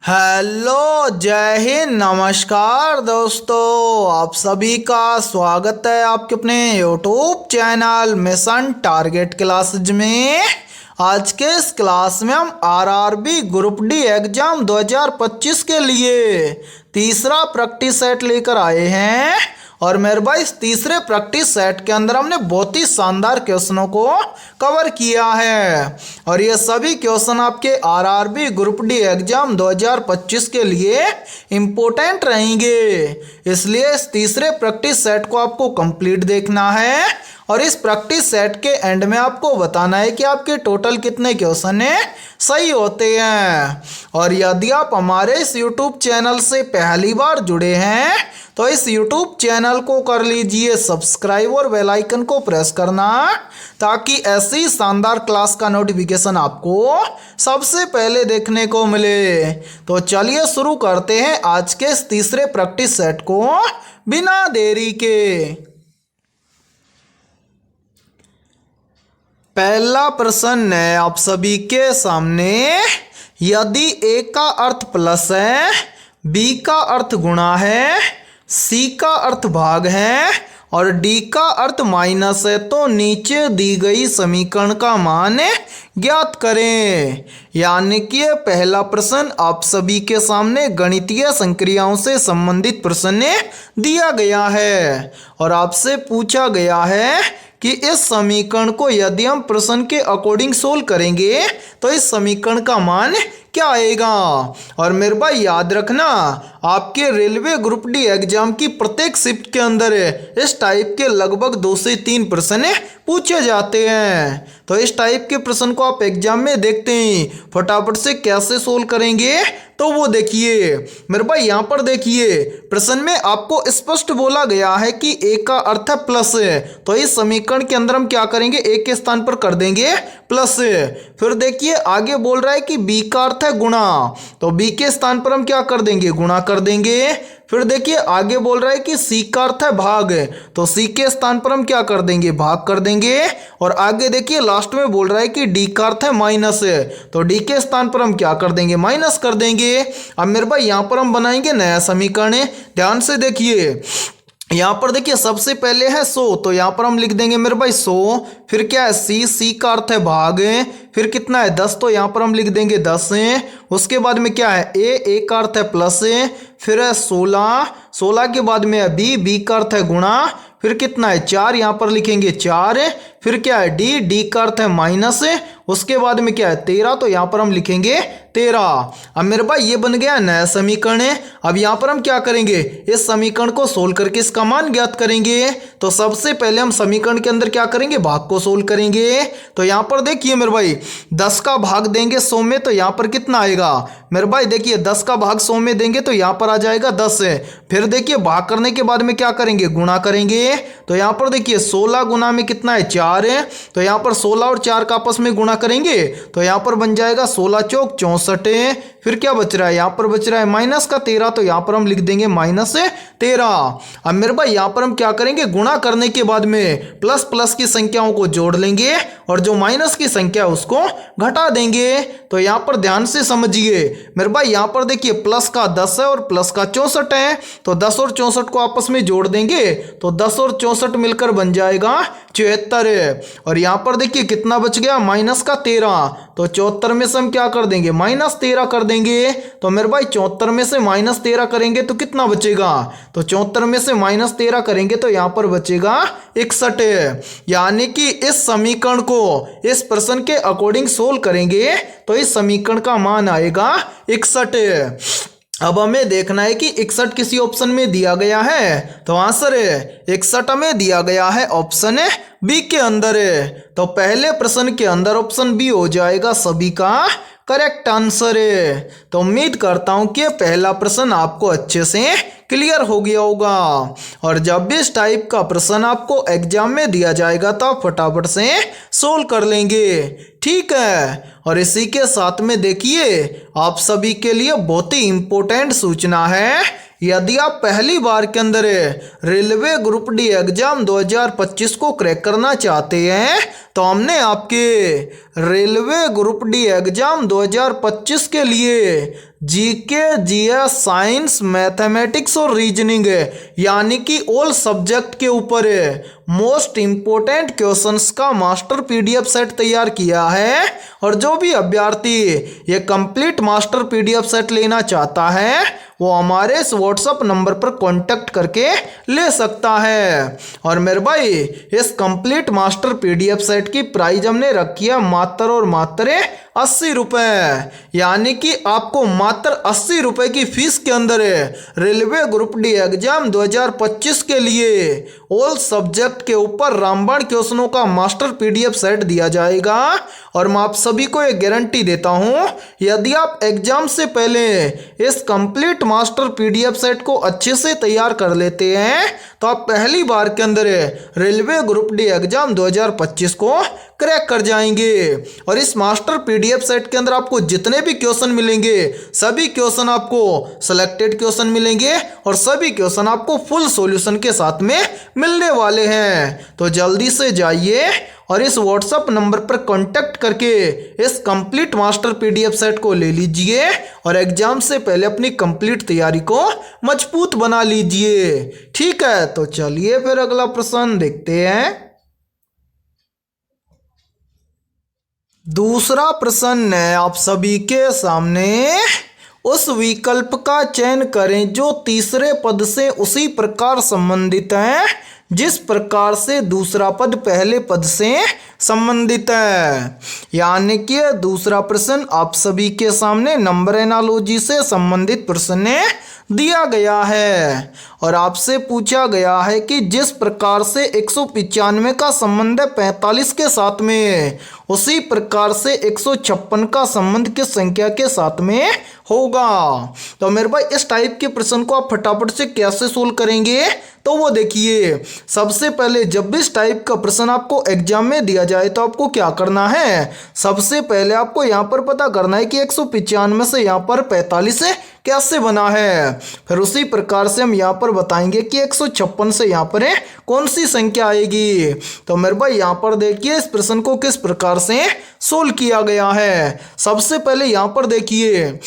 Hello, जय हिंद, नमस्कार दोस्तों। आप सभी का स्वागत है आपके अपने YouTube channel mission target classes में। आज के इस क्लास में हम आरआरबी ग्रुप डी एग्जाम 2025 के लिए तीसरा प्रैक्टिस सेट लेकर आए हैं। और मेरे भाई इस तीसरे प्रैक्टिस सेट के अंदर हमने बहुत ही शानदार क्वेश्चनों को कवर किया है और ये सभी क्वेश्चन आपके आरआरबी ग्रुप डी एग्जाम 2025 के लिए इम्पोर्टेंट रहेंगे। इसलिए इस तीसरे प्रैक्टिस सेट को आपको कंप्लीट देखना है और इस प्रैक्टिस सेट के एंड में आपको बताना है कि आपके टोटल कितने क्वेश्चन सही होते हैं। और यदि आप हमारे इस यूट्यूब चैनल से पहली बार जुड़े हैं तो इस यूट्यूब चैनल को कर लीजिए सब्सक्राइब और बेल आइकन को प्रेस करना, ताकि ऐसी शानदार क्लास का नोटिफिकेशन आपको सबसे पहले देखने को मिले। तो चलिए शुरू करते हैं आज के इस तीसरे प्रैक्टिस सेट को बिना देरी के। पहला प्रश्न है आप सभी के सामने, यदि ए का अर्थ प्लस है, बी का अर्थ गुणा है, सी का अर्थ भाग है और डी का अर्थ माइनस है तो नीचे दी गई समीकरण का मान ज्ञात करें। यानी कि ये पहला प्रश्न आप सभी के सामने गणितीय संक्रियाओं से संबंधित प्रश्न दिया गया है और आपसे पूछा गया है कि इस समीकरण को यदि हम प्रश्न के अकॉर्डिंग सोल्व करेंगे तो इस समीकरण का मान क्या आएगा। और मेरे भाई याद रखना, आपके रेलवे ग्रुप डी एग्जाम की प्रत्येक शिफ्ट के अंदर इस टाइप के लगभग 2 से 3 प्रश्न पूछे जाते हैं। तो इस टाइप के प्रश्न को आप एग्जाम में देखते हैं, फटाफट से कैसे सोल्व करेंगे तो वो देखिए। मेरे भाई यहाँ पर देखिए, प्रश्न में आपको स्पष्ट बोला गया है कि ए का अर्थ है प्लस, तो इस समीकरण के अंदर हम क्या करेंगे, ए के स्थान पर कर देंगे प्लस। फिर देखिए आगे बोल रहा है कि बी का अर्थ है गुणा, तो बी के स्थान पर हम क्या कर देंगे, गुणा कर देंगे। फिर देखिए आगे बोल रहा है कि सी का अर्थ है भाग, तो सी के स्थान पर हम क्या कर देंगे, भाग कर देंगे। और आगे देखिए लास्ट में बोल रहा है कि डी का अर्थ है माइनस, तो डी के स्थान पर हम क्या कर देंगे, माइनस कर देंगे। अब मेरे भाई यहाँ पर हम बनाएंगे नया समीकरण, ध्यान से देखिए। यहाँ पर देखिए सबसे पहले है 100, तो यहाँ पर हम लिख देंगे मेरे भाई 100। फिर क्या है सी का अर्थ है भाग, फिर कितना है 10, तो यहाँ पर हम लिख देंगे 10। उसके बाद में क्या है ए का अर्थ है प्लस, फिर है 16 के बाद में है बी का अर्थ है गुणा, फिर कितना है 4, यहाँ पर लिखेंगे 4। फिर क्या है डी का अर्थ है माइनस, उसके बाद में क्या है 13, तो यहाँ पर हम लिखेंगे 13। अब मेरे भाई ये बन गया नया समीकरण है। अब यहाँ पर हम क्या करेंगे, इस समीकरण को सोल्व करके इसका मान ज्ञात करेंगे। तो सबसे पहले हम समीकरण के अंदर क्या करेंगे, भाग को सोल्व करेंगे। तो यहाँ पर देखिए मेरे भाई 10 का भाग देंगे 100 में, तो यहाँ पर कितना आएगा मेरे भाई, देखिए 10 का भाग 100 में देंगे तो यहाँ पर आ जाएगा 10। फिर देखिए भाग करने के बाद में क्या करेंगे, गुणा करेंगे। तो यहाँ पर देखिए 16 गुना में कितना है 4 है, तो यहाँ पर 16 और 4 का आपस में गुणा करेंगे तो यहाँ पर बन जाएगा 16 चौक 64। फिर क्या बच रहा है, यहाँ पर बच रहा है माइनस का 13, तो यहाँ पर हम लिख देंगे माइनस 13। अब मेरे भाई यहाँ पर हम क्या करेंगे, गुणा करने के बाद में प्लस प्लस की संख्याओं को जोड़ लेंगे और जो माइनस की संख्या उसको घटा देंगे। तो यहाँ पर ध्यान से समझिए मेरे भाई, यहाँ पर देखिए प्लस का 10 है और प्लस का 64 है, तो 10 और 64 को आपस में जोड़ देंगे तो 10 और 64 मिलकर बन जाएगा 74। और यहाँ पर देखिए कितना बच गया, माइनस का 13, तो 74 में से हम क्या कर देंगे, माइनस 13 कर देंगे। तो मेरे भाई 74 में से माइनस 13 करेंगे तो कितना बचेगा, तो 74 में से माइनस 13 करेंगे तो यहाँ पर बचेगा 61। यानी कि इस समीकरण को इस प्रश्न के अकॉर्डिंग सोल्व करेंगे तो इस समीकरण का मान आएगा 61। अब हमें देखना है कि 61 किसी ऑप्शन में दिया गया है, तो आंसर 61 हमें दिया गया है ऑप्शन बी के अंदर। तो पहले प्रश्न के अंदर ऑप्शन बी हो जाएगा सभी का करेक्ट आंसर। तो उम्मीद करता हूं कि पहला प्रश्न आपको अच्छे से क्लियर हो गया होगा और जब भी इस टाइप का प्रश्न आपको एग्जाम में दिया जाएगा तो आप फटाफट से सोल्व कर लेंगे, ठीक है। और इसी के साथ में देखिए आप सभी के लिए बहुत ही इम्पोर्टेंट सूचना है, यदि आप पहली बार के अंदर रेलवे ग्रुप डी एग्जाम 2025 को क्रैक करना चाहते हैं तो हमने आपके रेलवे ग्रुप डी एग्जाम 2025 के लिए जीके, जीएस, साइंस, मैथमेटिक्स और रीजनिंग यानी कि ऑल सब्जेक्ट के ऊपर मोस्ट इम्पोर्टेंट क्वेश्चंस का मास्टर पीडीएफ सेट तैयार किया है। और जो भी अभ्यर्थी ये कंप्लीट मास्टर पीडीएफ सेट लेना चाहता है वो हमारे इस व्हाट्सएप नंबर पर कांटेक्ट करके ले सकता है। और मेरे भाई इस कंप्लीट मास्टर पीडीएफ सेट की प्राइस हमने रखी है मात्र और मात्र 80 रुपये, यानी कि आपको मात्र 80 रुपये की फीस के अंदर रेलवे ग्रुप डी एग्जाम 2025 के लिए ऑल सब्जेक्ट के ऊपर रामबाण क्वेश्चनों का मास्टर पीडीएफ सेट दिया जाएगा। और मैं आप सभी को एक गारंटी देता हूं, यदि आप एग्जाम से पहले इस कंप्लीट मास्टर पीडीएफ सेट को अच्छे से तैयार कर लेते हैं तो आप पहली बार के अंदर रेलवे ग्रुप डी एग्जाम 2025 को क्रैक कर जाएंगे। और इस मास्टर पीडीएफ सेट के अंदर आपको जितने भी क्वेश्चन मिलेंगे सभी क्वेश्चन आपको सिलेक्टेड क्वेश्चन मिलेंगे और सभी क्वेश्चन आपको फुल सॉल्यूशन के साथ में मिलने वाले हैं। तो जल्दी से जाइए और इस व्हाट्सएप नंबर पर कांटेक्ट करके इस कंप्लीट मास्टर पीडीएफ सेट को ले लीजिए और एग्जाम से पहले अपनी कंप्लीट तैयारी को मजबूत बना लीजिए। ठीक है, तो चलिए फिर अगला प्रश्न देखते हैं। दूसरा प्रश्न है आप सभी के सामने, उस विकल्प का चयन करें जो तीसरे पद से उसी प्रकार संबंधित है जिस प्रकार से दूसरा पद पहले पद से संबंधित है। यानी कि दूसरा प्रश्न आप सभी के सामने नंबर एनालॉजी से संबंधित प्रश्न दिया गया है और आपसे पूछा गया है कि जिस प्रकार से 195 का संबंध है 45 के साथ में उसी प्रकार से 156 का संबंध किस संख्या के साथ में होगा। तो मेरे भाई इस टाइप के प्रश्न को आप फटाफट से कैसे सोल्व करेंगे तो वो देखिए, सबसे पहले जब भी इस टाइप का प्रश्न आपको एग्जाम में दिया जाए तो आपको क्या करना है, सबसे पहले आपको यहाँ पर पता करना है कि 195 से यहाँ पर 45 कैसे बना है। फिर उसी प्रकार से हम यहाँ पर बताएंगे कि 156 से यहाँ पर कौन सी संख्या आएगी। तो मेरे भाई यहाँ पर देखिए इस प्रश्न को किस प्रकार से सोल्व किया गया है। सबसे पहले यहाँ पर देखिए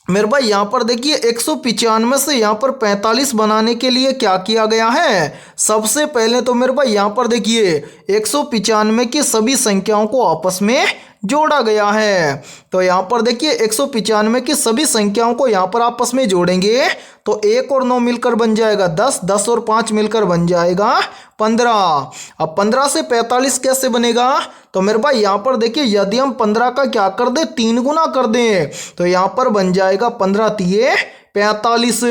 मेरे भाई, यहाँ पर देखिए 195 से यहाँ पर 45 बनाने के लिए क्या किया गया है। सबसे पहले तो मेरे भाई यहाँ पर देखिए 195 की सभी संख्याओं को आपस में जोड़ा गया है। तो यहाँ पर देखिए 195 की सभी संख्याओं को यहाँ पर आपस में जोड़ेंगे तो 1 और 9 मिलकर बन जाएगा 10, 10 और 5 मिलकर बन जाएगा 15। अब 15 से 45 कैसे बनेगा, तो मेरे भाई यहाँ पर देखिए यदि हम 15 का क्या कर दें 3 गुना कर दें तो यहाँ पर बन जाएगा 15 तिये 45।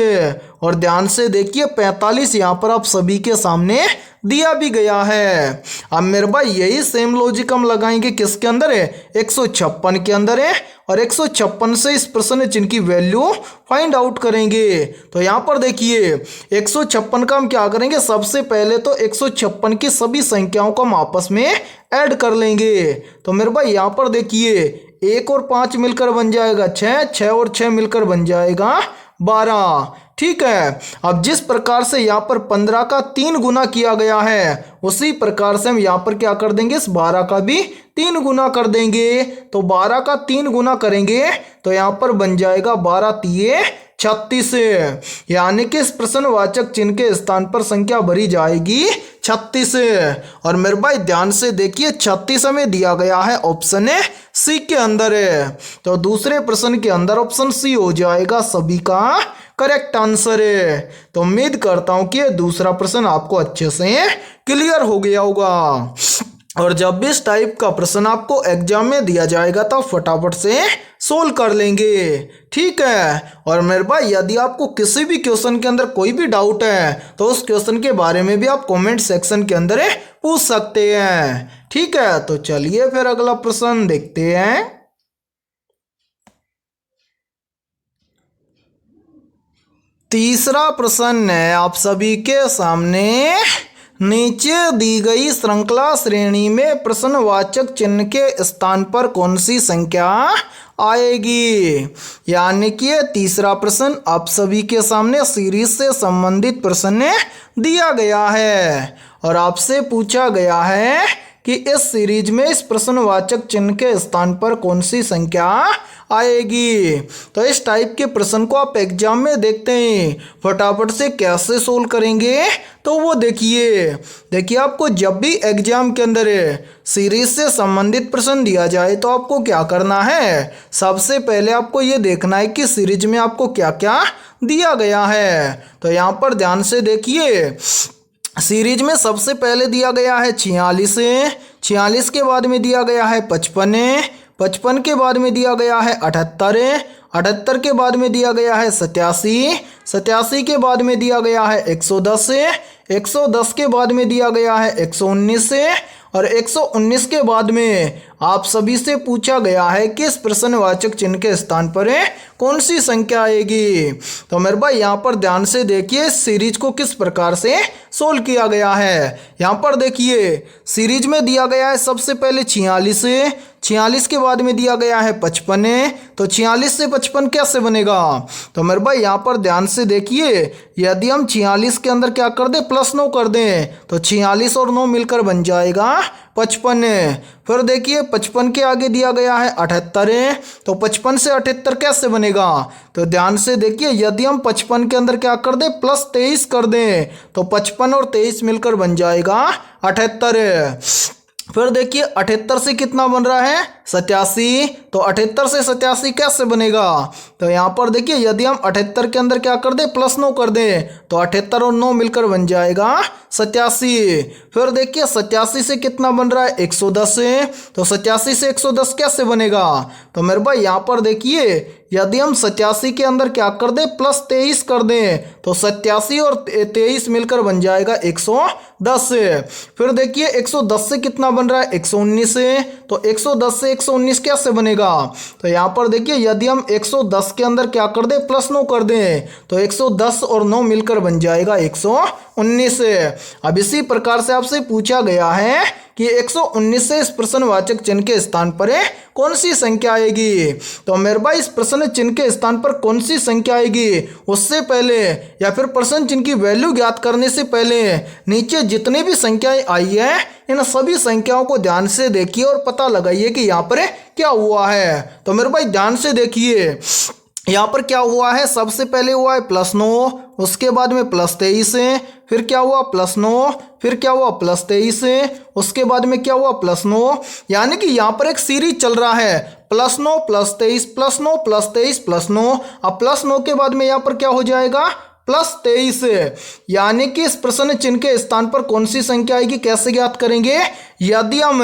और ध्यान से देखिए 45 यहाँ पर आप सभी के सामने दिया भी गया है। अब मेरे भाई यही सेम लॉजिक हम लगाएंगे किसके अंदर है, 156 के अंदर है और 156 से इस प्रश्न चिन्ह की वैल्यू फाइंड आउट करेंगे। तो यहाँ पर देखिए 156 का हम क्या करेंगे, सबसे पहले तो 156 की सभी संख्याओं को हम आपस में ऐड कर लेंगे। तो मेरे भाई यहाँ पर देखिए 1 और 5 मिलकर बन जाएगा 6, 6 और 6 मिलकर बन जाएगा 12। ठीक है, अब जिस प्रकार से यहाँ पर 15 का 3 गुना किया गया है उसी प्रकार से हम यहाँ पर क्या कर देंगे, इस 12 का भी 3 गुना कर देंगे। तो 12 का 3 गुना करेंगे तो यहाँ पर बन जाएगा 12 तिये 36। यानी कि इस प्रश्नवाचक चिन्ह के स्थान पर संख्या भरी जाएगी 36। और मेरे भाई ध्यान से देखिए 36 हमें दिया गया है ऑप्शन सी के अंदर है। तो दूसरे प्रश्न के अंदर ऑप्शन सी हो जाएगा सभी का करेक्ट आंसर है। तो उम्मीद करता हूं कि ये दूसरा प्रश्न आपको अच्छे से क्लियर हो गया होगा। और जब भी इस टाइप का प्रश्न आपको एग्जाम में दिया जाएगा तो फटाफट से सोल्व कर लेंगे। ठीक है, और मेरे भाई यदि आपको किसी भी क्वेश्चन के अंदर कोई भी डाउट है तो उस क्वेश्चन के बारे में भी आप कमेंट सेक्शन के अंदर पूछ सकते हैं। ठीक है, तो चलिए फिर अगला प्रश्न देखते हैं। तीसरा प्रश्न है आप सभी के सामने, नीचे दी गई श्रृंखला श्रेणी में प्रश्नवाचक चिन्ह के स्थान पर कौन सी संख्या आएगी। यानी कि ये तीसरा प्रश्न आप सभी के सामने सीरीज से संबंधित प्रश्न दिया गया है और आपसे पूछा गया है कि इस सीरीज में इस प्रश्नवाचक चिन्ह के स्थान पर कौन सी संख्या आएगी। तो इस टाइप के प्रश्न को आप एग्जाम में देखते हैं, फटाफट से कैसे सोल्व करेंगे तो वो देखिए आपको जब भी एग्जाम के अंदर सीरीज से संबंधित प्रश्न दिया जाए तो आपको क्या करना है, सबसे पहले आपको ये देखना है कि सीरीज में आपको क्या क्या दिया गया है। तो यहाँ पर ध्यान से देखिए, सीरीज में सबसे पहले दिया गया है 46, 46 के बाद में दिया गया है 55, 55 के बाद में दिया गया है 78, 78 के बाद में दिया गया है 87, 87 के बाद में दिया गया है 110, 110 के बाद में दिया गया है 119 और 119 के बाद में आप सभी से पूछा गया है कि इस प्रश्नवाचक चिन्ह के स्थान पर कौन सी संख्या आएगी। तो मेरे भाई यहाँ पर ध्यान से देखिए इस सीरीज को किस प्रकार से सोल्व किया गया है। यहाँ पर देखिए सीरीज में दिया गया है सबसे पहले 46, 46 के बाद में दिया गया है 55, तो 46 से 55 कैसे बनेगा। तो मेरे भाई यहाँ पर ध्यान से देखिए, यदि हम 46 के अंदर क्या कर दें +9 कर दें तो 46 और 9 मिलकर बन जाएगा 55। फिर देखिए 55 के आगे दिया गया है 78, तो 55 से 78 कैसे बनेगा। तो ध्यान से देखिए, यदि हम 55 के अंदर क्या कर दें +23 कर दें तो 55 और 23 मिलकर बन जाएगा 78। फिर देखिए 78 से कितना बन रहा है 87, तो 78 से 87 कैसे बनेगा। तो यहाँ पर देखिए यदि हम 78 के अंदर क्या कर दें +9 कर दें तो 78 और 9 मिलकर बन जाएगा 87। फिर देखिए 87 से कितना बन रहा है 110, तो 87 से 110 कैसे बनेगा। तो मेरे भाई यहाँ पर देखिए यदि हम 87 के अंदर क्या कर दें +23 कर दें तो 87 और 23 मिलकर बन जाएगा 110। फिर देखिए 110 से कितना बन रहा है 119, तो 110 से 119 कैसे बनेगा। तो यहाँ पर देखिए यदि हम 110 के अंदर क्या कर दें +9 कर दें तो 110 और 9 मिलकर बन जाएगा 119। अब इसी प्रकार से आपसे पूछा गया है कि 119 से इस प्रश्नवाचक चिन्ह के स्थान पर कौन सी संख्या आएगी। तो मेरे भाई इस प्रश्न चिन्ह के स्थान पर कौन सी संख्या आएगी उससे पहले या फिर प्रश्न चिन्ह की वैल्यू ज्ञात करने से पहले नीचे जितनी भी संख्याएं आई है इन सभी संख्याओं को ध्यान से देखिए और पता लगाइए कि यहाँ पर क्या हुआ है। तो मेरे भाई ध्यान से देखिए यहाँ पर क्या हुआ है, सबसे पहले हुआ है +9, उसके बाद में +23, फिर क्या हुआ +9, फिर क्या हुआ +23, उसके बाद में क्या हुआ +9। यानी कि यहाँ पर एक सीरीज चल रहा है +9 +23 +9 +23 +9। अब +9 के बाद में यहाँ पर क्या हो जाएगा +23। यानी कि इस प्रश्न चिन्ह के स्थान पर कौन सी संख्या आएगी, कैसे ज्ञात करेंगे। यदि हम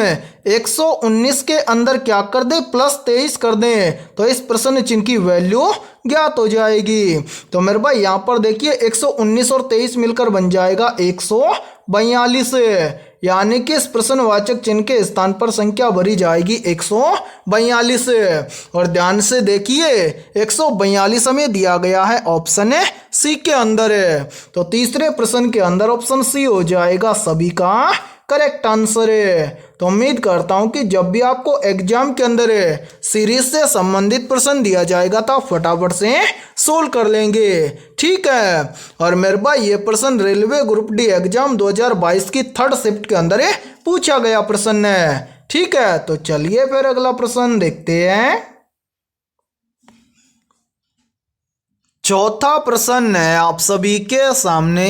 119 के अंदर क्या कर दें +23 कर दें तो इस प्रश्न चिन्ह की वैल्यू ज्ञात हो जाएगी। तो मेरे भाई यहाँ पर देखिए 119 और 23 मिलकर बन जाएगा 142। यानी कि इस प्रश्नवाचक चिन्ह के स्थान पर संख्या भरी जाएगी 142। और ध्यान से देखिए 142 हमें दिया गया है ऑप्शन सी के अंदर है, तो तीसरे प्रश्न के अंदर ऑप्शन सी हो जाएगा सभी का करेक्ट आंसर है। तो उम्मीद करता हूं कि जब भी आपको एग्जाम के अंदर सीरीज से संबंधित प्रश्न दिया जाएगा तो आप फटाफट से सोल्व कर लेंगे, ठीक है। और मेरे भाई ये प्रश्न रेलवे ग्रुप डी एग्जाम 2022 की 3rd शिफ्ट के अंदर पूछा गया प्रश्न है, ठीक है। तो चलिए फिर अगला प्रश्न देखते हैं। चौथा प्रश्न है आप सभी के सामने,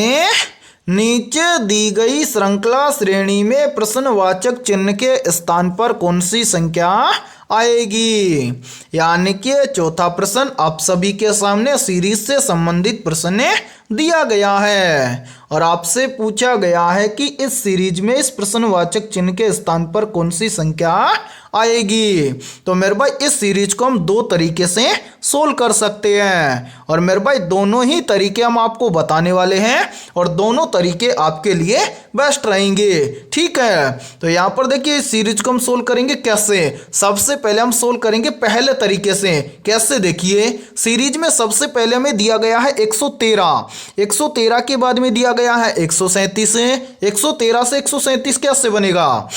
नीचे दी गई श्रृंखला श्रेणी में प्रश्नवाचक चिन्ह के स्थान पर कौन सी संख्या आएगी। यानी कि चौथा प्रश्न आप सभी के सामने सीरीज से संबंधित प्रश्न दिया गया है और आपसे पूछा गया है कि इस सीरीज में इस प्रश्नवाचक चिन्ह के स्थान पर कौन सी संख्या आएगी। तो मेरे भाई इस सीरीज को हम 2 तरीके से सोल्व कर सकते हैं और मेरे भाई दोनों ही तरीके हम आपको बताने वाले हैं और दोनों तरीके आपके लिए बेस्ट रहेंगे, ठीक है। तो यहाँ पर देखिए इस सीरीज को हम सोल्व करेंगे कैसे। सबसे पहले हम सोल्व करेंगे पहले तरीके से। कैसे, देखिए सीरीज में सबसे पहले हमें दिया गया है 113, 113 के बाद में दिया गया है 137, 113 से 137 कैसे बनेगा।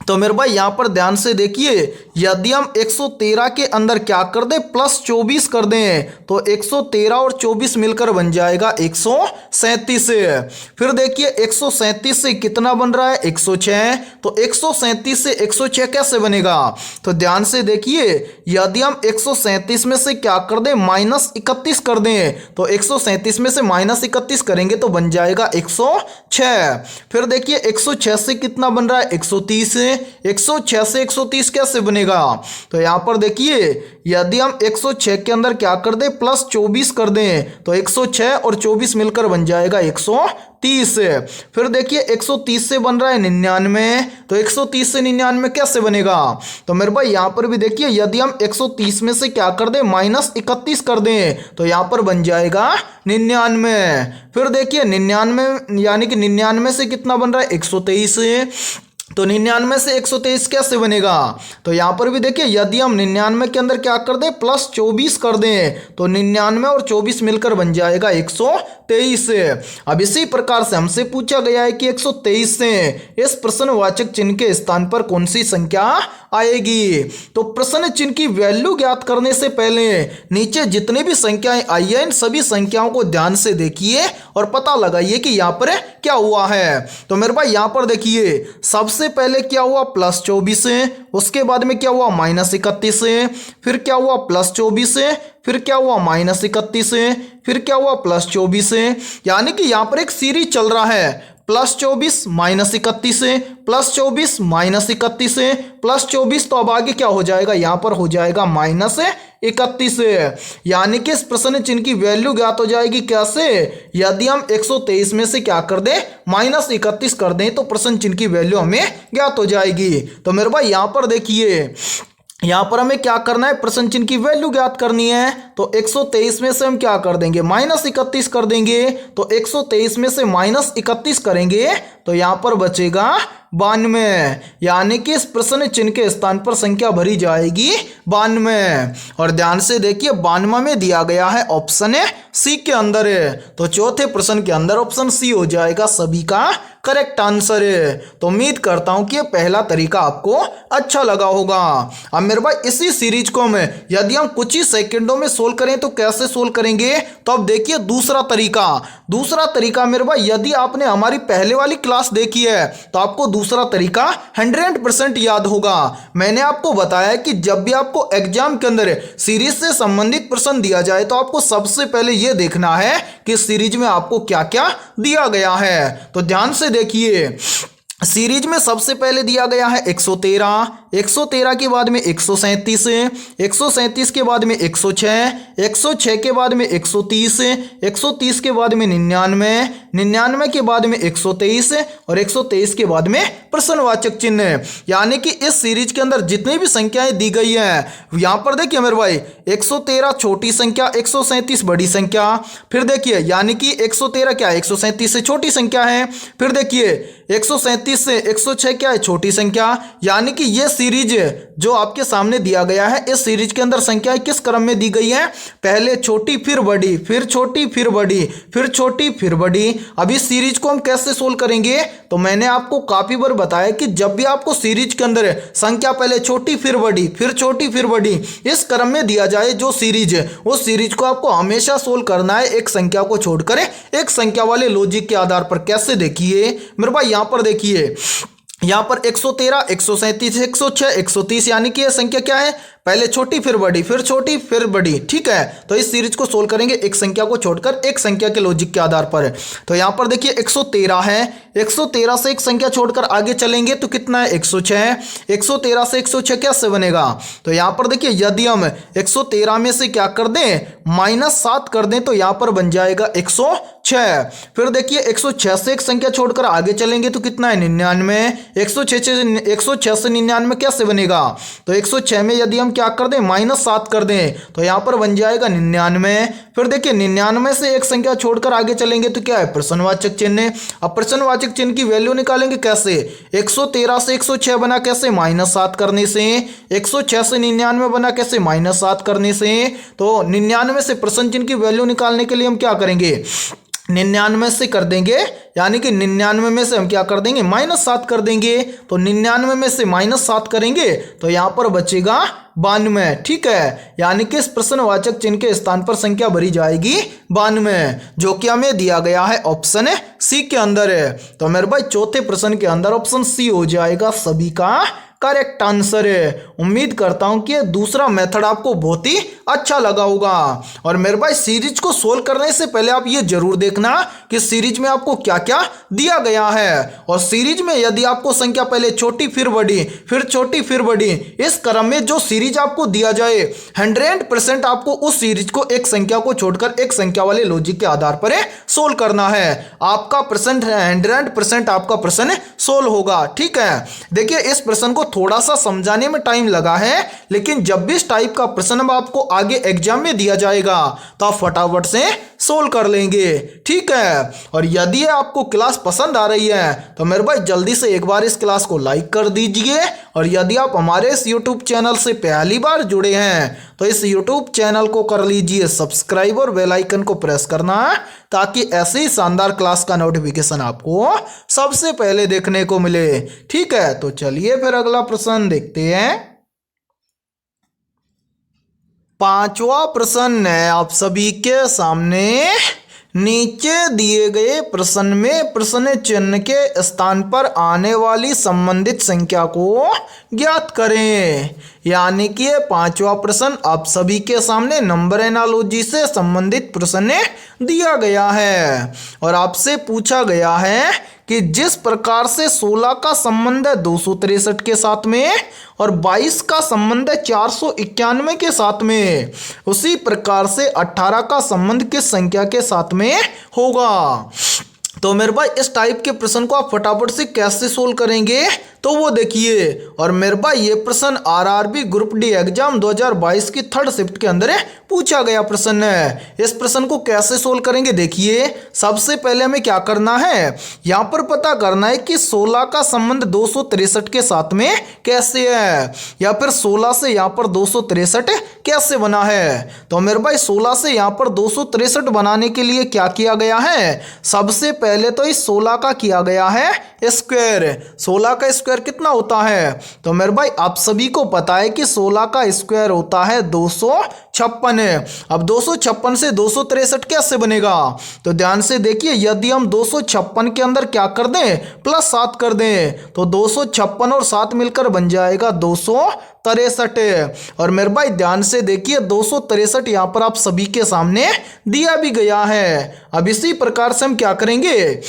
तो मेरे भाई यहाँ पर ध्यान से देखिए, यदि हम 113 के अंदर क्या कर दें प्लस 24 कर दें तो 113 और 24 मिलकर बन जाएगा 137। फिर देखिए 137 से कितना बन रहा है 106, तो 137 से 106 कैसे बनेगा? तो ध्यान से देखिए, यदि हम 137 में से क्या कर दें माइनस 31 कर दें तो 137 में से माइनस 31 करेंगे तो बन जाएगा 106। फिर देखिए 106 से कितना बन रहा है 130, 106 से 130 कैसे बनेगा? तो यहाँ पर देखिए, यदि हम 106 के अंदर क्या कर दें प्लस 24 कर दें तो 106 और 24 मिलकर बन जाएगा 130। फिर देखिए 130 से बन रहा है 99, तो 130 से 99 कैसे बनेगा? तो मेरे भाई यहाँ पर भी देखिए, यदि हम 130 में से क्या कर दें माइनस 31 कर दें तो यहाँ पर बन जाएगा 99। फिर देखिए 99 यानी कि 99 से कितना बन रहा है 123, तो 99 से 123 कैसे बनेगा? तो यहाँ पर भी देखिए, यदि हम 99 के अंदर क्या कर दें प्लस 24 कर दें तो 99 और 24 मिलकर बन जाएगा 123। अब इसी प्रकार से हमसे पूछा गया है कि 123 से इस प्रश्नवाचक चिन्ह के स्थान पर कौन सी संख्या आएगी? तो प्रश्न चिन्ह की वैल्यू ज्ञात करने से पहले नीचे जितनी भी संख्याएं आई है इन सभी संख्याओं को ध्यान से देखिए और पता लगाइए कि यहाँ पर क्या हुआ है। तो मेरे भाई यहाँ पर देखिए, सबसे पहले क्या हुआ प्लस 24, उसके बाद में क्या हुआ माइनस 31, फिर क्या हुआ प्लस 24, फिर क्या हुआ माइनस 31, फिर क्या हुआ प्लस 24। यानी कि यहाँ पर एक सीरीज चल रहा है, plus 24 minus 31, plus 24 minus 31, plus 24, तो अब आगे क्या हो जाएगा? यहाँ पर हो जाएगा माइनस 31। यानी कि इस प्रश्न चिन्ह की वैल्यू ज्ञात हो जाएगी कैसे? यदि हम 123 में से क्या कर दें माइनस 31 कर दें तो प्रश्न चिन्ह की वैल्यू हमें ज्ञात हो जाएगी। तो मेरे भाई यहाँ पर देखिए, यहाँ पर हमें क्या करना है, प्रश्न चिन्ह की वैल्यू ज्ञात करनी है। तो 123 में से हम क्या कर देंगे माइनस 31 कर देंगे, तो 123 में से माइनस 31 करेंगे तो यहाँ पर बचेगा 92। यानी कि इस प्रश्न चिन्ह के स्थान पर संख्या भरी जाएगी 92। और ध्यान से देखिए 92 में दिया गया है ऑप्शन है सी के अंदर है, तो चौथे प्रश्न के अंदर ऑप्शन सी हो जाएगा सभी का करेक्ट आंसर है। तो उम्मीद करता हूं कि ये पहला तरीका आपको अच्छा लगा होगा। अब मेरे भाई इसी सीरीज को हम यदि हम कुछ ही सेकंडों में सोल्व करें तो कैसे सोल्व करेंगे? तो अब देखिए दूसरा तरीका मेरे भाई, यदि आपने हमारी पहले वाली क्लास देखी है तो आपको दूसरा तरीका 100% याद होगा। मैंने आपको बताया कि जब भी आपको एग्जाम के अंदर सीरीज से संबंधित प्रश्न दिया जाए तो आपको सबसे पहले यह देखना है कि सीरीज में आपको क्या क्या दिया गया है। तो ध्यान से देखिए, सीरीज में सबसे पहले दिया गया है 113, 113 के बाद में 137, 137 के बाद में 106, 106 के बाद में 130, 130 के बाद में 99, 99 के बाद में 123 और 123 के बाद में प्रश्नवाचक चिन्ह। यानी कि इस सीरीज के अंदर जितनी भी संख्याएं दी गई हैं, यहाँ पर देखिए मेरे भाई 113 छोटी संख्या, 137 बड़ी संख्या। फिर देखिए यानी कि 113 क्या है 137 से छोटी संख्या है। फिर देखिए 137 से 106 क्या है छोटी संख्या। यानी कि ये सीरीज जो आपके सामने दिया गया है, इस सीरीज के अंदर संख्याएं किस क्रम में दी गई हैं? पहले छोटी फिर बड़ी, फिर छोटी फिर बड़ी, फिर छोटी फिर बड़ी। अब इस सीरीज को हम कैसे सोल्व करेंगे? तो मैंने आपको काफी बार बताया कि जब भी आपको सीरीज के अंदर संख्या पहले छोटी फिर बड़ी, फिर छोटी फिर बड़ी, इस क्रम में दिया जाए जो सीरीज है, उस सीरीज को आपको हमेशा सोल्व करना है एक संख्या को छोड़कर एक संख्या वाले लॉजिक के आधार पर। कैसे? देखिए मेरे भाई यहाँ पर देखिए, यहाँ पर 113, 137, 106, 130, यानी कि यह संख्या क्या है? पहले छोटी फिर बड़ी, फिर छोटी फिर बड़ी। ठीक है, तो इस सीरीज को सोल्व करेंगे एक संख्या को छोड़कर एक संख्या के लॉजिक के आधार पर। तो यहाँ पर देखिए 113 है, 113 से एक संख्या छोड़कर आगे चलेंगे तो कितना है 106, 113 से 106 कैसे बनेगा? तो यहाँ पर देखिए यदि हम 113 में से क्या कर दें -7 कर दें तो यहाँ पर बन जाएगा 106। फिर देखिए 106 से एक संख्या छोड़कर आगे चलेंगे तो कितना है 99, 106 से 99 कैसे बनेगा? तो 106 में यदि हम क्या कर दें -7 कर दें तो यहाँ पर बन जाएगा 99। फिर देखिए 99 से एक संख्या छोड़कर आगे चलेंगे तो क्या है प्रश्नवाचक चिन्ह। अब प्रश्नवाचक चिन्ह की वैल्यू निकालेंगे कैसे? 113 से 106 बना कैसे? -7 करने से। 106 से 99 बना कैसे? -7 करने से। तो 99 से प्रश्न चिन्ह की वैल्यू निकालने के लिए हम क्या करेंगे? 99 से कर देंगे, यानी कि 99 में से हम क्या कर देंगे, -7 कर देंगे। तो 99 में से -7 करेंगे तो यहाँ पर बचेगा 92। ठीक है, यानी कि इस प्रश्नवाचक चिन्ह के स्थान पर संख्या भरी जाएगी 92, जो कि हमें दिया गया है ऑप्शन सी के अंदर है। तो मेरे भाई चौथे प्रश्न के अंदर ऑप्शन सी हो जाएगा सभी का करेक्ट आंसर है। उम्मीद करता हूं कि ये दूसरा मेथड आपको बहुत ही अच्छा लगा होगा। और मेरे भाई सीरीज को सोल्व करने से पहले आप ये जरूर देखना कि सीरीज में आपको क्या क्या दिया गया है। और सीरीज में यदि आपको संख्या पहले छोटी फिर बड़ी फिर छोटी फिर बड़ी, इस क्रम में जो सीरीज आपको दिया जाए 100% आपको उस सीरीज को एक संख्या को छोड़कर एक संख्या वाले लॉजिक के आधार पर सोल्व करना है। आपका प्रश्न 100% आपका प्रश्न सोल्व होगा। ठीक है, देखिए इस प्रश्न को थोड़ा सा समझाने में टाइम लगा है, लेकिन जब भी इस टाइप का प्रश्न आपको आगे एग्जाम में दिया जाएगा तो आप फटाफट से सोल्व कर लेंगे। ठीक है, और यदि आपको क्लास पसंद आ रही है तो मेरे भाई जल्दी से एक बार इस क्लास को लाइक कर दीजिए। और यदि आप हमारे इस यूट्यूब चैनल से पहली बार जुड़े हैं तो इस यूट्यूब चैनल को कर लीजिए सब्सक्राइब और बेल आइकन को प्रेस करना, ताकि ऐसे ही शानदार क्लास का नोटिफिकेशन आपको सबसे पहले देखने को मिले। ठीक है, तो चलिए फिर अगला प्रश्न देखते हैं। पांचवा प्रश्न है आप सभी के सामने। नीचे दिए गए प्रश्न में प्रश्न चिन्ह के स्थान पर आने वाली संबंधित संख्या को ज्ञात करें। यानी कि ये पांचवा प्रश्न आप सभी के सामने नंबर एनालॉजी से संबंधित प्रश्न दिया गया है। और आपसे पूछा गया है कि जिस प्रकार से 16 का संबंध है 263 के साथ में और 22 का संबंध है 491 के साथ में, उसी प्रकार से 18 का संबंध किस संख्या के साथ में होगा। तो मेरे भाई इस टाइप के प्रश्न को आप फटाफट से कैसे सोल्व करेंगे तो वो देखिए। और मेरे भाई ये प्रश्न आरआरबी ग्रुप डी एग्जाम 2022 की 3rd शिफ्ट के अंदर पूछा गया प्रश्न है। इस प्रश्न को कैसे सोल्व करेंगे देखिए। सबसे पहले हमें क्या करना है, यहाँ पर पता करना है कि 16 का संबंध 263 के साथ में कैसे है, या फिर 16 से यहाँ पर 263 कैसे बना है। तो मेरे भाई 16 से यहाँ पर 263 बनाने के लिए क्या किया गया है, सबसे पहले तो इस 16 का किया गया है स्क्वायर। 16 का स्क्वायर कितना होता है, तो मेरे भाई आप सभी को पता है कि 16 का स्क्वायर होता है 256। अब 256 से 263 कैसे बनेगा, तो ध्यान से देखिए। यदि हम 256 के अंदर क्या कर दें, +7 कर दें, तो 256 और 7 मिलकर बन जाएगा 263। और मेरे भाई ध्यान से देखिए 263 यहाँ पर आप सभी के सामने दिया भी गया है। अब इसी प्रकार से हम क्या करेंगे,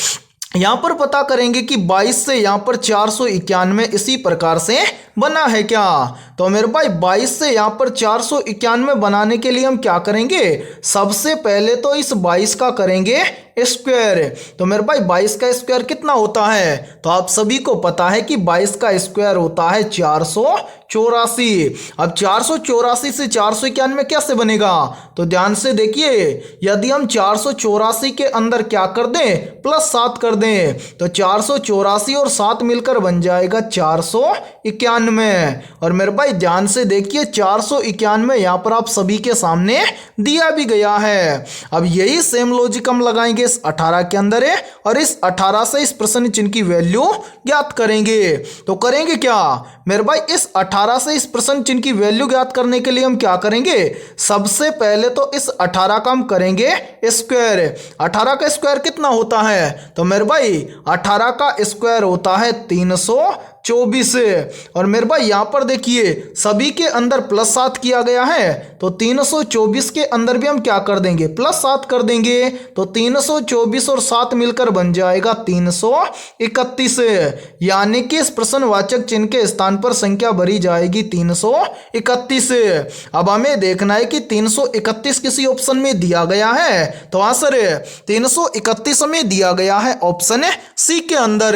यहाँ पर पता करेंगे कि 22 से यहाँ पर 491 इसी प्रकार से बना है क्या। तो मेरे भाई 22 से यहाँ पर 491 बनाने के लिए हम क्या करेंगे, सबसे पहले तो इस 22 का करेंगे स्क्वायर। तो मेरे भाई 22 का स्क्वायर कितना होता है, तो आप सभी को पता है कि 22 का स्क्वायर होता है 484। अब 484 से 491 कैसे बनेगा, तो ध्यान से देखिए। यदि हम 484 के अंदर क्या कर दें, +7 कर दें, तो 484 और 7 मिलकर बन जाएगा 491। और मेरे भाई ध्यान से देखिए 491 यहाँ पर आप सभी के सामने दिया भी गया है। अब यही सेम लॉजिक हम लगाएंगे इस 18 के अंदर है, और इस 18 से इस प्रश्न चिन्ह की वैल्यू ज्ञात करेंगे। तो करेंगे क्या मेरे भाई, इस 18 से इस प्रश्न चिन्ह की वैल्यू ज्ञात करने के लिए हम क्या करेंगे, सबसे पहले तो इस 18 का हम करेंगे स्क्वायर। 18 का स्क्वायर कितना होता है, तो मेरे भाई 18 का स्क्वायर होता है 324। और मेरे भाई यहाँ पर देखिए सभी के अंदर +7 किया गया है, तो 324 के अंदर भी हम क्या कर देंगे, +7 कर देंगे। तो 324 और 7 मिलकर बन जाएगा 331। यानी कि इस प्रश्नवाचक चिन्ह के स्थान पर संख्या भरी जाएगी 331। अब हमें देखना है कि 331 किसी ऑप्शन में दिया गया है, तो आंसर 331 में दिया गया है ऑप्शन सी के अंदर।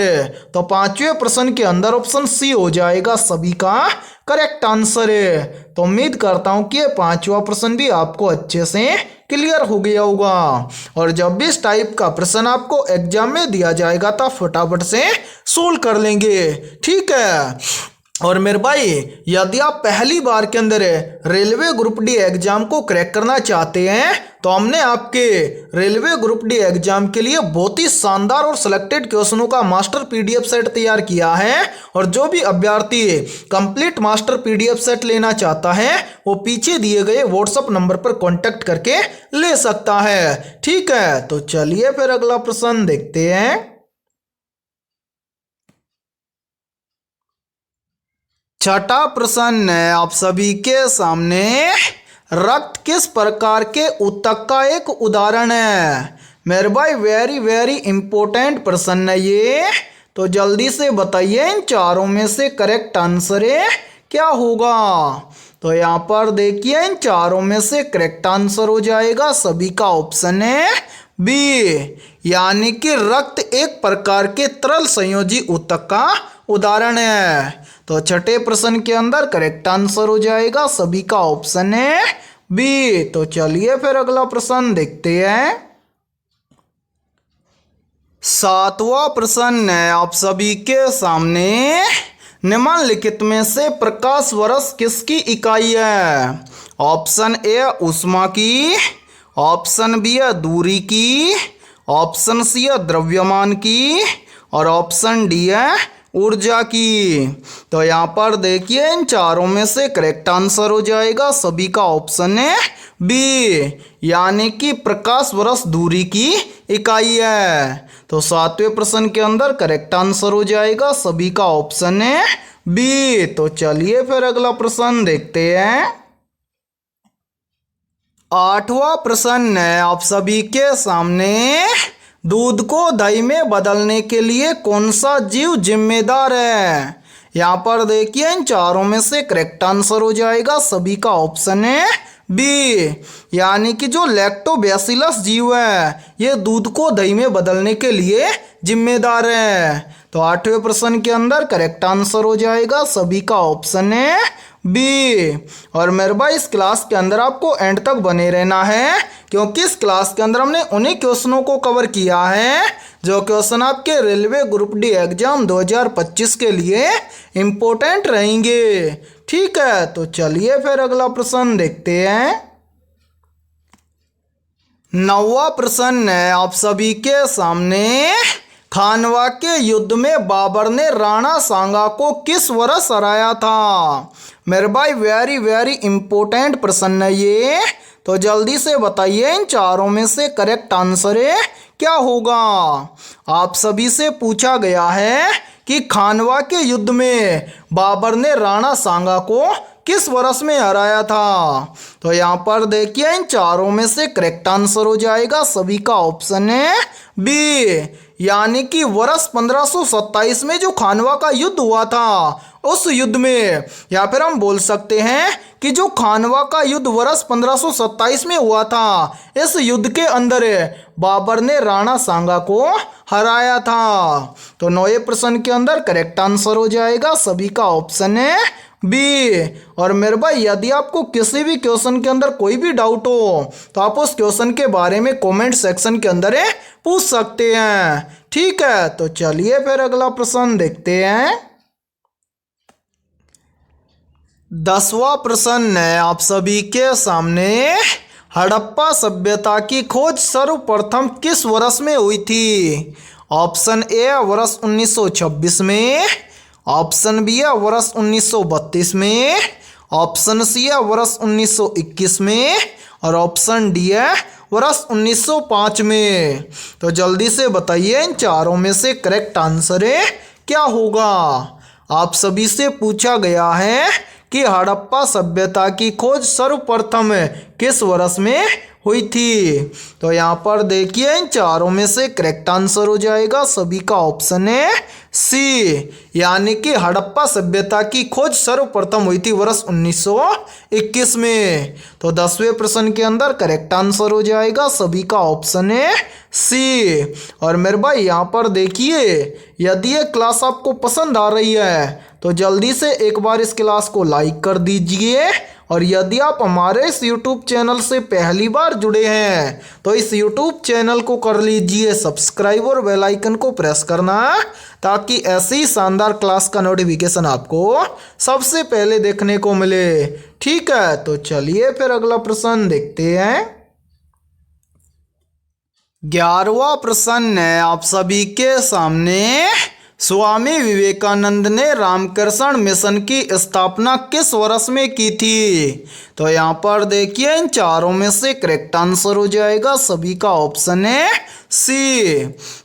तो पांचवें प्रश्न के अंदर ऑप्शन सी हो जाएगा सभी का करेक्ट आंसर है। तो उम्मीद करता हूं कि ये पांचवा प्रश्न भी आपको अच्छे से क्लियर हो गया होगा। और जब भी इस टाइप का प्रश्न आपको एग्जाम में दिया जाएगा तो फटाफट से सोल्व कर लेंगे। ठीक है, और मेरे भाई यदि आप पहली बार के अंदर रेलवे ग्रुप डी एग्जाम को क्रैक करना चाहते हैं तो हमने आपके रेलवे ग्रुप डी एग्जाम के लिए बहुत ही शानदार और सिलेक्टेड क्वेश्चनों का मास्टर पीडीएफ सेट तैयार किया है। और जो भी अभ्यर्थी कंप्लीट मास्टर पीडीएफ सेट लेना चाहता है वो पीछे दिए गए व्हाट्सएप नंबर पर कॉन्टैक्ट करके ले सकता है। ठीक है, तो चलिए फिर अगला प्रश्न देखते हैं। छठा प्रश्न है आप सभी के सामने, रक्त किस प्रकार के ऊतक का एक उदाहरण है? मेरे भाई वेरी वेरी इंपॉर्टेंट प्रश्न है ये, तो जल्दी से बताइए इन चारों में से करेक्ट आंसर क्या होगा। तो यहाँ पर देखिए इन चारों में से करेक्ट आंसर हो जाएगा सभी का ऑप्शन है बी, यानी कि रक्त एक प्रकार के तरल संयोजी ऊतक का उदाहरण है। तो छठे प्रश्न के अंदर करेक्ट आंसर हो जाएगा सभी का ऑप्शन है बी। तो चलिए फिर अगला प्रश्न देखते हैं। सातवां प्रश्न है आप सभी के सामने, निम्नलिखित में से प्रकाश वर्ष किसकी इकाई है? ऑप्शन ए ऊष्मा की, ऑप्शन बी है दूरी की, ऑप्शन सी है द्रव्यमान की और ऑप्शन डी है ऊर्जा की। तो यहाँ पर देखिए इन चारों में से करेक्ट आंसर हो जाएगा सभी का ऑप्शन है बी, यानी कि प्रकाश वर्ष दूरी की इकाई है। तो सातवें प्रश्न के अंदर करेक्ट आंसर हो जाएगा सभी का ऑप्शन है बी। तो चलिए फिर अगला प्रश्न देखते हैं। आठवां प्रश्न है आप सभी के सामने, दूध को दही में बदलने के लिए कौन सा जीव जिम्मेदार है? यहाँ पर देखिए इन चारों में से करेक्ट आंसर हो जाएगा सभी का ऑप्शन है बी, यानी कि जो लैक्टोबैसिलस जीव है ये दूध को दही में बदलने के लिए जिम्मेदार है। तो आठवें प्रश्न के अंदर करेक्ट आंसर हो जाएगा सभी का ऑप्शन है बी। और मेरे भाई इस क्लास के अंदर आपको एंड तक बने रहना है, क्योंकि इस क्लास के अंदर हमने उन्हीं क्वेश्चनों को कवर किया है जो क्वेश्चन आपके रेलवे ग्रुप डी एग्जाम 2025 के लिए इम्पोर्टेंट रहेंगे। ठीक है, तो चलिए फिर अगला प्रश्न देखते हैं। नौवां प्रश्न है आप सभी के सामने, खानवा के युद्ध में बाबर ने राणा सांगा को किस वर्ष हराया था? मेरे भाई वेरी वेरी इंपॉर्टेंट प्रश्न है ये, तो जल्दी से बताइए इन चारों में से करेक्ट आंसर क्या होगा। आप सभी से पूछा गया है कि खानवा के युद्ध में बाबर ने राणा सांगा को किस वर्ष में हराया था? तो यहाँ पर देखिए इन चारों में से करेक्ट आंसर हो जाएगा सभी का ऑप्शन है बी, यानी कि वर्ष 1527 में जो खानवा का युद्ध हुआ था उस युद्ध में, या फिर हम बोल सकते हैं कि जो खानवा का युद्ध वर्ष 1527 में हुआ था, इस युद्ध के अंदर बाबर ने राणा सांगा को हराया था। तो नौवें प्रश्न के अंदर करेक्ट आंसर हो जाएगा सभी का ऑप्शन है बी। और मेरे भाई यदि आपको किसी भी क्वेश्चन के अंदर कोई भी डाउट हो तो आप उस क्वेश्चन के बारे में कमेंट सेक्शन के अंदर पूछ सकते हैं। ठीक है, तो चलिए फिर अगला प्रश्न देखते हैं। 10वां प्रश्न है आप सभी के सामने, हड़प्पा सभ्यता की खोज सर्वप्रथम किस वर्ष में हुई थी? ऑप्शन ए वर्ष 1926 में, ऑप्शन बी है वर्ष 1932 में, ऑप्शन सी है वर्ष 1921 में और ऑप्शन डी है वर्ष 1905 में। तो जल्दी से बताइए इन चारों में से करेक्ट आंसर क्या होगा। आप सभी से पूछा गया है कि हड़प्पा सभ्यता की खोज सर्वप्रथम किस वर्ष में हुई थी? तो यहाँ पर देखिए इन चारों में से करेक्ट आंसर हो जाएगा सभी का ऑप्शन है सी, यानी कि हड़प्पा सभ्यता की खोज सर्वप्रथम हुई थी वर्ष 1921 में। तो 10वें प्रश्न के अंदर करेक्ट आंसर हो जाएगा सभी का ऑप्शन है सी। और मेरे भाई यहाँ पर देखिए, यदि ये क्लास आपको पसंद आ रही है तो जल्दी से एक बार इस क्लास को लाइक कर दीजिए और यदि आप हमारे इस YouTube चैनल से पहली बार जुड़े हैं तो इस YouTube चैनल को कर लीजिए सब्सक्राइब और बेल आइकन को प्रेस करना, ताकि ऐसी शानदार क्लास का नोटिफिकेशन आपको सबसे पहले देखने को मिले। ठीक है, तो चलिए फिर अगला प्रश्न देखते हैं। 11वां प्रश्न है आप सभी के सामने। स्वामी विवेकानंद ने रामकृष्ण मिशन की स्थापना किस वर्ष में की थी? तो यहाँ पर देखिए इन चारों में से करेक्ट आंसर हो जाएगा सभी का ऑप्शन है सी,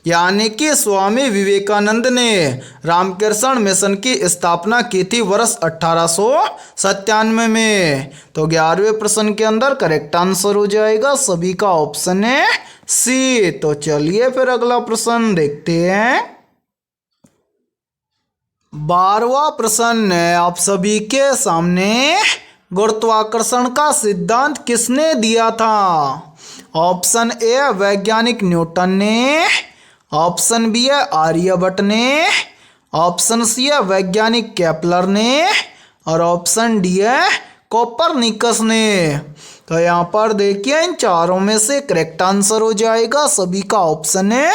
यानी कि स्वामी विवेकानंद ने रामकृष्ण मिशन की स्थापना की थी वर्ष 1897 में। तो 11वें प्रश्न के अंदर करेक्ट आंसर हो जाएगा सभी का ऑप्शन है सी। तो चलिए फिर अगला प्रश्न देखते हैं। 12वां प्रश्न है आप सभी के सामने। गुरुत्वाकर्षण का सिद्धांत किसने दिया था? ऑप्शन ए वैज्ञानिक न्यूटन ने, ऑप्शन बी है आर्यभट्ट ने, ऑप्शन सी है वैज्ञानिक केपलर ने और ऑप्शन डी है कोपरनिकस ने। तो यहाँ पर देखिए इन चारों में से करेक्ट आंसर हो जाएगा सभी का ऑप्शन है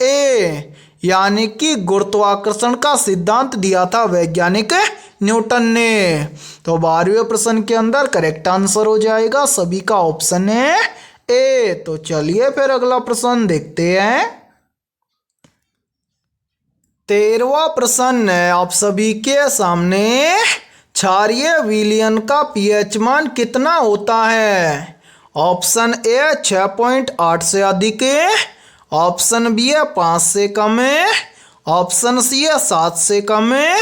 ए, यानी कि गुरुत्वाकर्षण का सिद्धांत दिया था वैज्ञानिक न्यूटन ने। तो 12वें प्रश्न के अंदर करेक्ट आंसर हो जाएगा सभी का ऑप्शन है ए। तो चलिए फिर अगला प्रश्न देखते हैं। 13वां प्रश्न है आप सभी के सामने। क्षारीय विलयन का पीएच मान कितना होता है? ऑप्शन ए 6.8 से अधिक है, ऑप्शन बी है 5 से कम है, ऑप्शन सी है 7 से कम है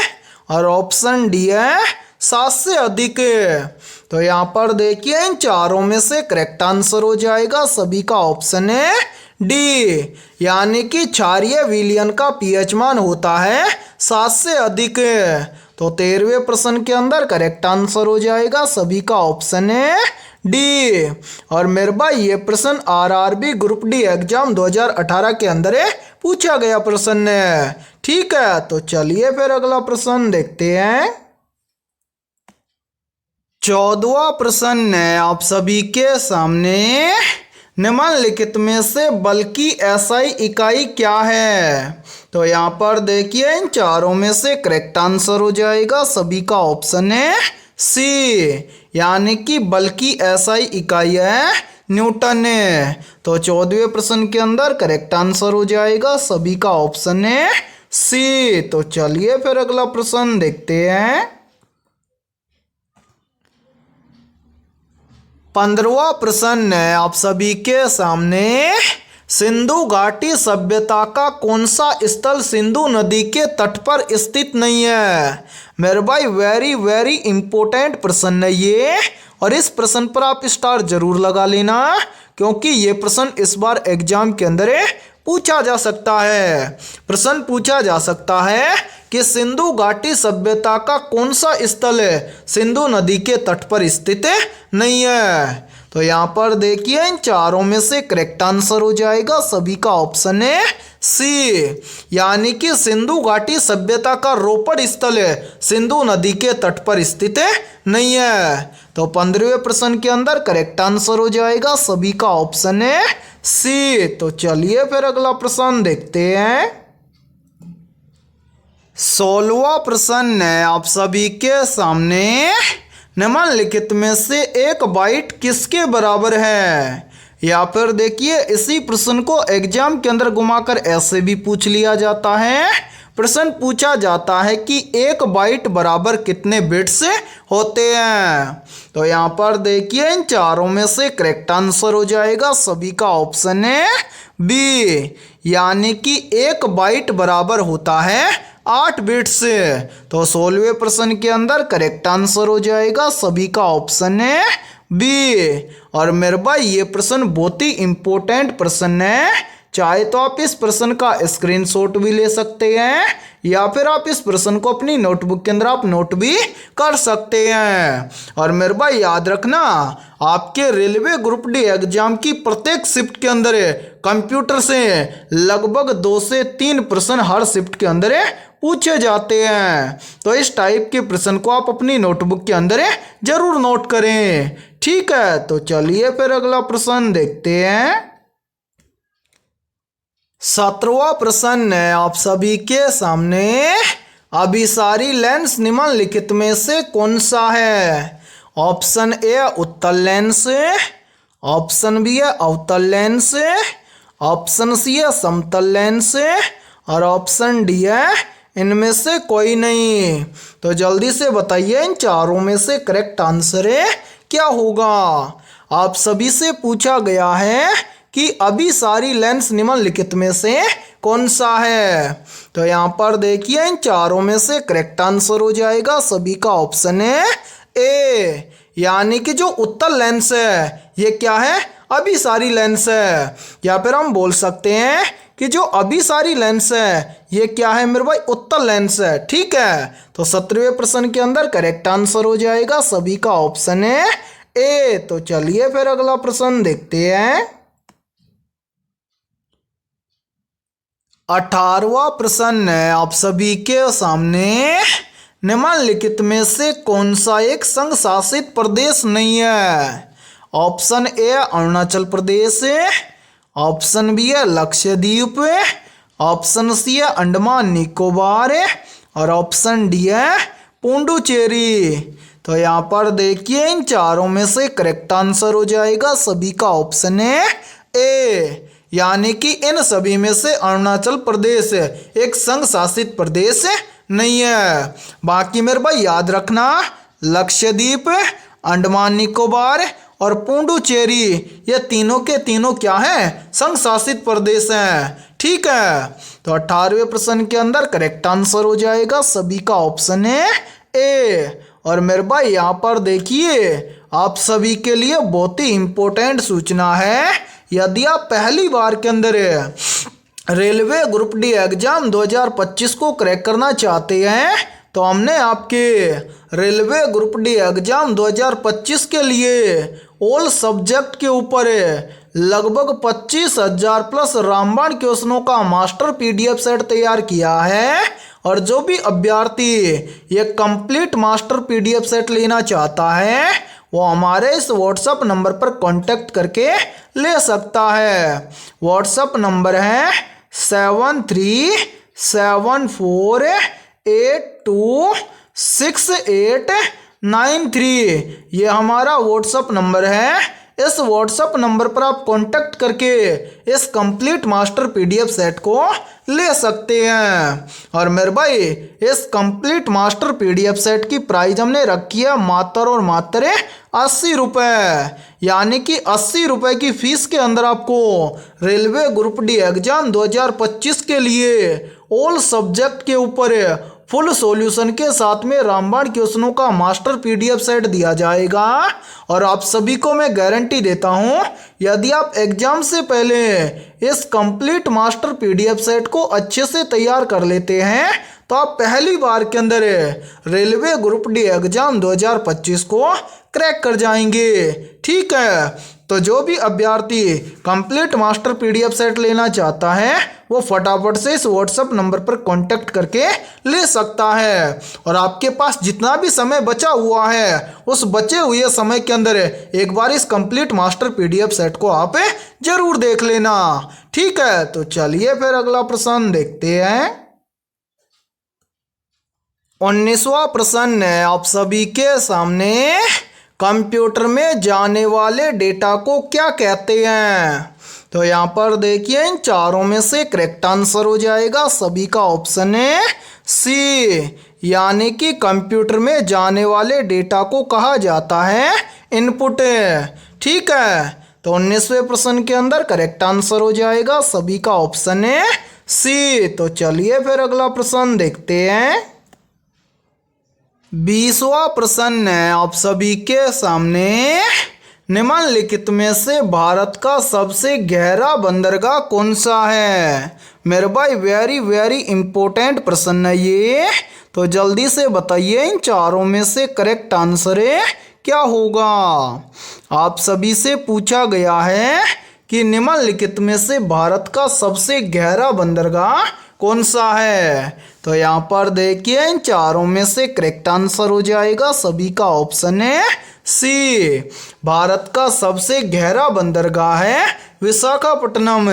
और ऑप्शन डी है 7 से अधिक है। तो यहाँ पर देखिए इन चारों में से करेक्ट आंसर हो जाएगा सभी का ऑप्शन है डी, यानी कि क्षारीय विलयन का पीएच मान होता है 7 से अधिक है। तो 13वें प्रश्न के अंदर करेक्ट आंसर हो जाएगा सभी का ऑप्शन है डी। और मेरे भाई ये प्रश्न आरआरबी ग्रुप डी एग्जाम 2018 के अंदर पूछा गया प्रश्न है। ठीक है, तो चलिए फिर अगला प्रश्न देखते हैं। 14वां प्रश्न है आप सभी के सामने। निम्नलिखित में से बल की एसआई इकाई क्या है? तो यहाँ पर देखिए इन चारों में से करेक्ट आंसर हो जाएगा सभी का ऑप्शन है सी, यानी कि बल की एसआई इकाई है न्यूटन है। तो 14वें प्रश्न के अंदर करेक्ट आंसर हो जाएगा सभी का ऑप्शन है सी। तो चलिए फिर अगला प्रश्न देखते हैं। 15वां प्रश्न है आप सभी के सामने। सिंधु घाटी सभ्यता का कौन सा स्थल सिंधु नदी के तट पर स्थित नहीं है? मेरे भाई वेरी वेरी इंपॉर्टेंट प्रश्न है ये, और इस प्रश्न पर आप स्टार जरूर लगा लेना, क्योंकि ये प्रश्न इस बार एग्जाम के अंदर पूछा जा सकता है। प्रश्न पूछा जा सकता है कि सिंधु घाटी सभ्यता का कौन सा स्थल सिंधु नदी के तट पर स्थित नहीं है? तो यहाँ पर देखिए इन चारों में से करेक्ट आंसर हो जाएगा सभी का ऑप्शन है सी, यानी कि सिंधु घाटी सभ्यता का रोपड़ स्थल सिंधु नदी के तट पर स्थित नहीं है। तो 15वें प्रश्न के अंदर करेक्ट आंसर हो जाएगा सभी का ऑप्शन है सी। तो चलिए फिर अगला प्रश्न देखते हैं। 16वां प्रश्न है आप सभी के सामने। निम्नलिखित में से एक बाइट किसके बराबर है? या फिर देखिए इसी प्रश्न को एग्जाम के अंदर घुमाकर ऐसे भी पूछ लिया जाता है। प्रश्न पूछा जाता है कि एक बाइट बराबर कितने बिट्स होते हैं? तो यहाँ पर देखिए इन चारों में से करेक्ट आंसर हो जाएगा सभी का ऑप्शन है बी, यानी कि एक बाइट बराबर होता है 8 बिट्स। तो 16वें प्रश्न के अंदर करेक्ट आंसर हो जाएगा सभी का ऑप्शन है बी। और मेरे भाई ये प्रश्न बहुत ही इंपॉर्टेंट प्रश्न है, चाहे तो आप इस प्रश्न का स्क्रीनशॉट भी ले सकते हैं या फिर आप इस प्रश्न को अपनी नोटबुक के अंदर आप नोट भी कर सकते हैं। और मेरे भाई याद रखना, आपके रेलवे ग्रुप डी एग्जाम की प्रत्येक शिफ्ट के अंदर कंप्यूटर से लगभग 2 से 3 प्रश्न हर शिफ्ट के अंदर पूछे जाते हैं। तो इस टाइप के प्रश्न को आप अपनी नोटबुक के अंदर जरूर नोट करें। ठीक है, तो चलिए फिर अगला प्रश्न देखते हैं। 17वां प्रश्न है आप सभी के सामने, अभिसारी लेंस निम्नलिखित में से कौन सा है? ऑप्शन ए उत्तल लेंस, ऑप्शन बी है अवतल लेंस, ऑप्शन सी है समतल लेंस और ऑप्शन डी है इनमें से कोई नहीं। तो जल्दी से बताइए इन चारों में से करेक्ट आंसर क्या होगा। आप सभी से पूछा गया है कि अभिसारी लेंस निम्नलिखित में से कौन सा है। तो यहाँ पर देखिए इन चारों में से करेक्ट आंसर हो जाएगा सभी का ऑप्शन है ए, यानी कि जो उत्तल लेंस है ये क्या है? अभिसारी लेंस है। या फिर हम बोल सकते हैं कि जो अभिसारी लेंस है ये क्या है मेरे भाई? उत्तल लेंस है। ठीक है, तो 17वें प्रश्न के अंदर करेक्ट आंसर हो जाएगा सभी का ऑप्शन है ए। तो चलिए फिर अगला प्रश्न देखते हैं। 18वां प्रश्न है आप सभी के सामने, निम्नलिखित में से कौन सा एक संघ शासित प्रदेश नहीं है? Option A Arunachal Pradesh, option B है लक्षद्वीप, ऑप्शन सी है अंडमान निकोबार और ऑप्शन डी है पुडुचेरी। तो यहाँ पर देखिए इन चारों में से करेक्ट आंसर हो जाएगा सभी का ऑप्शन है ए, यानी कि इन सभी में से अरुणाचल प्रदेश एक संघ शासित प्रदेश नहीं है। बाकी मेरे भाई याद रखना, लक्षद्वीप, अंडमान निकोबार और पुडुचेरी ये तीनों के तीनों क्या हैं? संघ शासित प्रदेश हैं। ठीक है, तो 18वें प्रश्न के अंदर करेक्ट आंसर हो जाएगा सभी का ऑप्शन है ए। और मेरे भाई यहाँ पर देखिए आप सभी के लिए बहुत ही इंपॉर्टेंट सूचना है। यदि आप पहली बार के अंदर रेलवे ग्रुप डी एग्जाम 2025 को क्रैक करना चाहते हैं तो हमने आपके रेलवे ग्रुप डी एग्जाम 2025 के लिए ऑल सब्जेक्ट के ऊपर लगभग 25,000 प्लस रामबाण क्वेश्चनों का मास्टर पीडीएफ सेट तैयार किया है। और जो भी अभ्यर्थी ये कंप्लीट मास्टर पीडीएफ सेट लेना चाहता है वो हमारे इस व्हाट्सएप नंबर पर कांटेक्ट करके ले सकता है। व्हाट्सएप नंबर है 7374826893। ये हमारा व्हाट्सएप नंबर है। इस व्हाट्सएप नंबर पर आप कांटेक्ट करके इस कंप्लीट मास्टर पीडीएफ सेट को ले सकते हैं। और मेरे भाई इस कंप्लीट मास्टर पीडीएफ सेट की प्राइस हमने रखी है मात्र और मात्र 80 रुपये, यानी कि 80 रुपये की फीस के अंदर आपको रेलवे ग्रुप डी एग्जाम 2025 के लिए ऑल सब्जेक्ट के ऊपर फुल सॉल्यूशन के साथ में रामबाण क्वेश्चनों का मास्टर पीडीएफ सेट दिया जाएगा। और आप सभी को मैं गारंटी देता हूं, यदि आप एग्जाम से पहले इस कंप्लीट मास्टर पीडीएफ सेट को अच्छे से तैयार कर लेते हैं तो आप पहली बार के अंदर रेलवे ग्रुप डी एग्जाम 2025 को क्रैक कर जाएंगे। ठीक है, तो जो भी अभ्यर्थी कंप्लीट मास्टर पीडीएफ सेट लेना चाहता है वो फटाफट से इस व्हाट्सएप नंबर पर कांटेक्ट करके ले सकता है। और आपके पास जितना भी समय बचा हुआ है उस बचे हुए समय के अंदर एक बार इस कंप्लीट मास्टर पीडीएफ सेट को आप जरूर देख लेना। ठीक है, तो चलिए फिर अगला प्रश्न देखते हैं। 19वां प्रश्न है आप सभी के सामने, कंप्यूटर में जाने वाले डेटा को क्या कहते हैं? तो यहाँ पर देखिए इन चारों में से करेक्ट आंसर हो जाएगा सभी का ऑप्शन है सी, यानी कि कंप्यूटर में जाने वाले डेटा को कहा जाता है इनपुट। ठीक है, तो 19वें प्रश्न के अंदर करेक्ट आंसर हो जाएगा सभी का ऑप्शन है सी। तो चलिए फिर अगला प्रश्न देखते हैं। 20वां प्रश्न है आप सभी के सामने, निम्नलिखित में से भारत का सबसे गहरा बंदरगाह कौन सा है? मेरे भाई वेरी वेरी इंपॉर्टेंट प्रश्न है ये, तो जल्दी से बताइए इन चारों में से करेक्ट आंसर क्या होगा। आप सभी से पूछा गया है कि निम्नलिखित में से भारत का सबसे गहरा बंदरगाह कौन सा है, तो यहाँ पर देखिए इन चारों में से करेक्ट आंसर हो जाएगा सभी का ऑप्शन है सी। भारत का सबसे गहरा बंदरगाह है विशाखापट्टनम,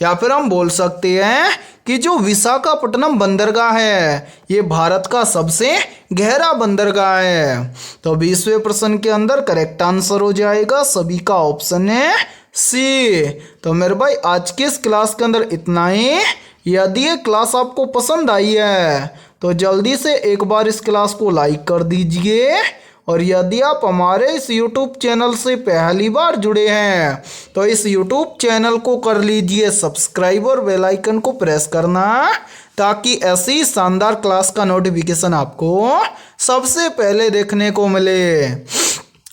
या फिर हम बोल सकते हैं कि जो विशाखापट्टनम बंदरगाह है ये भारत का सबसे गहरा बंदरगाह है। तो 20वें प्रश्न के अंदर करेक्ट आंसर हो जाएगा सभी का ऑप्शन है सी। तो मेरे भाई आज के इस क्लास के अंदर इतना ही। यदि ये क्लास आपको पसंद आई है तो जल्दी से एक बार इस क्लास को लाइक कर दीजिए, और यदि आप हमारे इस YouTube चैनल से पहली बार जुड़े हैं तो इस YouTube चैनल को कर लीजिए सब्सक्राइब और बेल आइकन को प्रेस करना, ताकि ऐसी शानदार क्लास का नोटिफिकेशन आपको सबसे पहले देखने को मिले।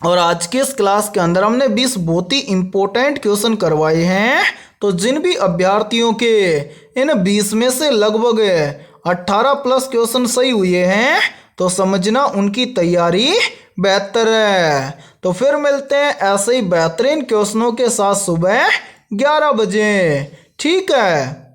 और आज के इस क्लास के अंदर हमने 20 बहुत ही इंपॉर्टेंट क्वेश्चन करवाए हैं, तो जिन भी अभ्यर्थियों के इन 20 में से लगभग 18 प्लस क्वेश्चन सही हुए हैं तो समझना उनकी तैयारी बेहतर है। तो फिर मिलते हैं ऐसे ही बेहतरीन क्वेश्चनों के साथ सुबह 11 बजे, ठीक है।